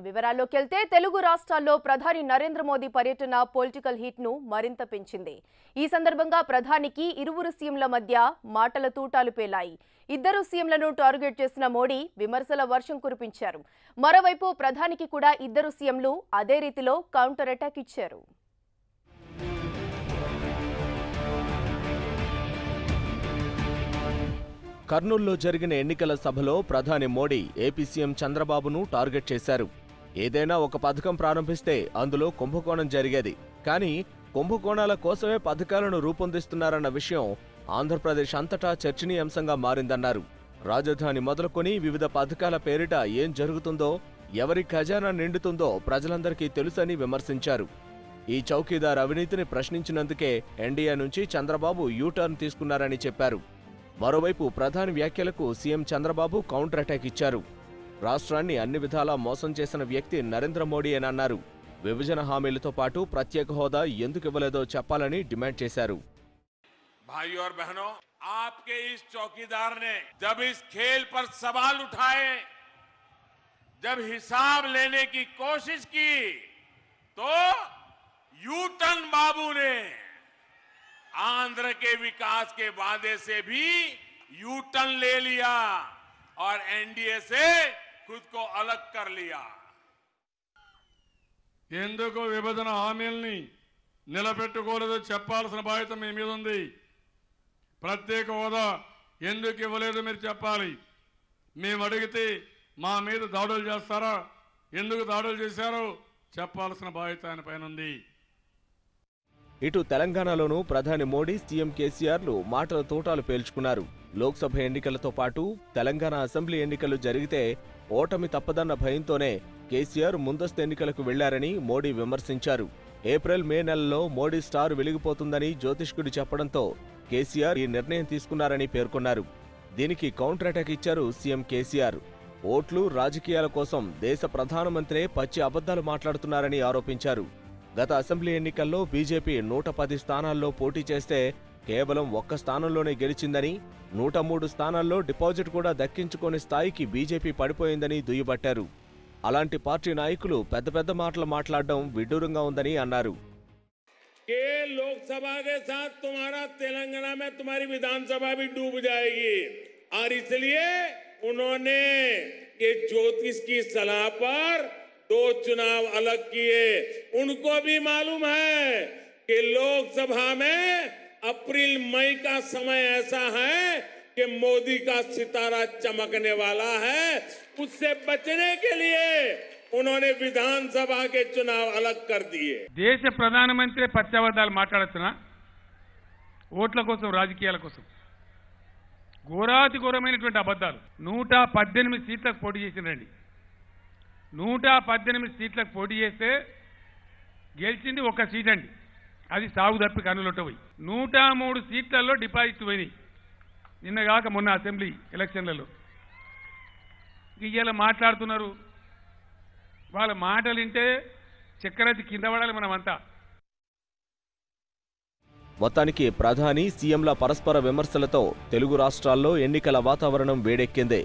వివరాల్లోకి వెళ్తే తెలుగు రాష్ట్రాల్లో ప్రధాని నరేంద్ర మోదీ పర్యటన పొలిటికల్ హీట్ ను మరింత పెంచింది. ఈ సందర్భంగా ప్రధానికి ఇరువురు సీఎంల మధ్య మాటల తూటాలు పేలాయి. ఇద్దరు సీఎంలను టార్గెట్ చేసిన మోడీ విమర్శల వర్షం కురిపించారు. మరోవైపు ప్రధానికి కూడా ఇద్దరు సీఎంలు అదే రీతిలో కౌంటర్ అటాక్ ఇచ్చారు. కర్నూలులో జరిగిన ఎన్నికల సభలో ప్రధాని మోడీ ఏపీ సీఎం చంద్రబాబును టార్గెట్ చేశారు. ఏదైనా ఒక పథకం ప్రారంభిస్తే అందులో కుంభకోణం జరిగేది, కానీ కుంభకోణాల కోసమే పథకాలను రూపొందిస్తున్నారన్న విషయం ఆంధ్రప్రదేశ్ అంతటా చర్చనీయాంశంగా మారిందన్నారు. రాజధాని మొదలుకొని వివిధ పథకాల పేరిట ఏం జరుగుతుందో, ఎవరి ఖజానా నిండుతుందో ప్రజలందరికీ తెలుసని విమర్శించారు. ఈ చౌకీదార్ అవినీతిని ప్రశ్నించినందుకే ఎన్డీఏ నుంచి చంద్రబాబు యూటర్న్ తీసుకున్నారని చెప్పారు. మరోవైపు ప్రధాని వ్యాఖ్యలకు సీఎం చంద్రబాబు కౌంటర్ అటాక్ ఇచ్చారు. రాష్ట్రాన్ని అన్ని విధాలా మోసం చేసిన వ్యక్తి నరేంద్ర మోడీ అన్నారు. విభజన హామీలతో పాటు ప్రత్యేక హోదా ఎందుకు ఇవ్వలేదో చెప్పాలని డిమాండ్ చేశారు. भाइयों और बहनों, आपके इस चौकीदार ने जब इस खेल पर सवाल उठाए, जब हिसाब लेने की कोशिश की, तो यूटर्न बाबू ने आंध्र के विकास के वादे से भी यूटर्न ले लिया और एनडीए से खुद को अलग कर लिया. ఎందుకు విభజన హామీల్ని నిలబెట్టుకోలేదో చెప్పాల్సిన బాధ్యత మీ మీద ఉంది. ప్రత్యేక హోదా ఎందుకు ఇవ్వలేదో మీరు చెప్పాలి. మేము అడిగితే మా మీద దాడులు చేస్తారా, ఎందుకు దాడులు చేశారో చెప్పాల్సిన బాధ్యత ఆయన పైన ఉంది. ఇటు తెలంగాణలోనూ ప్రధాని మోడీ సీఎం కేసీఆర్లు మాటల తోటాలు పేల్చుకున్నారు. లోక్సభ ఎన్నికలతో పాటు తెలంగాణ అసెంబ్లీ ఎన్నికలు జరిగితే ఓటమి తప్పదన్న భయంతోనే కేసీఆర్ ముందస్తు ఎన్నికలకు వెళ్లారని మోడీ విమర్శించారు. ఏప్రిల్ మే నెలలో మోడీ స్టార్ వెలిగిపోతుందని జ్యోతిష్కుడు చెప్పడంతో కేసీఆర్ ఈ నిర్ణయం తీసుకున్నారని పేర్కొన్నారు. దీనికి కౌంటర్ అటాక్ ఇచ్చారు సీఎం కేసీఆర్. ఓట్లు, రాజకీయాల కోసం దేశ ప్రధానమంత్రే పచ్చి అబద్ధాలు మాట్లాడుతున్నారని ఆరోపించారు. గత అసెంబ్లీ ఎన్నికల్లో బీజేపీ 110 స్థానాల్లో పోటీ చేస్తే కేవలం ఒక్క స్థానంలోనే గెలిచిందని, 103 స్థానాల్లో డిపాజిట్ కూడా దక్కించుకోని స్థాయికి బీజేపీ పడిపోయిందని దుయ్యబట్టారు. అలాంటి పార్టీ నాయకులు పెద్ద పెద్ద మాటలు మాట్లాడడం విడ్డూరంగా ఉందని అన్నారు. लोकसभा के साथ तुम्हारा तेलंगाना में तुम्हारी विधानसभा भी डूब जाएगी और इसलिए उन्होंने ये ज्योतिष की सलाह पर 2 चुनाव अलग किए. उनको भी मालूम है कि लोकसभा में अप्रैल मई का समय ऐसा है कि मोदी का सितारा चमकने वाला है. उससे बचने के लिए उन्होंने विधानसभा के चुनाव अलग कर दिए. దేశ ప్రధానమంత్రి పచ్చబద్దాలు మాట్లాడుతున్నా ఓట్ల కోసం, రాజకీయాల కోసం ఘోరాతి ఘోరమైనటువంటి అబద్ధాలు. 118 సీట్లకు పోటీ చేసిందండి. 118 సీట్లకు పోటీ చేస్తే గెలిచింది ఒక్క సీట్ అండి. అది సాగు తప్పి కన్నులొట్ట పోయి 103 సీట్లలో డిపాజిట్ పోయినాయి నిన్నగాక మొన్న అసెంబ్లీ ఎలక్షన్లలో. ఇవాళ మాట్లాడుతున్నారు. వాళ్ళ మాటలు వింటే చక్కెరది కింద పడాలి మనమంతా. మొత్తానికి ప్రధాని, సీఎంల పరస్పర విమర్శలతో తెలుగు రాష్ట్రాల్లో ఎన్నికల వాతావరణం వేడెక్కింది.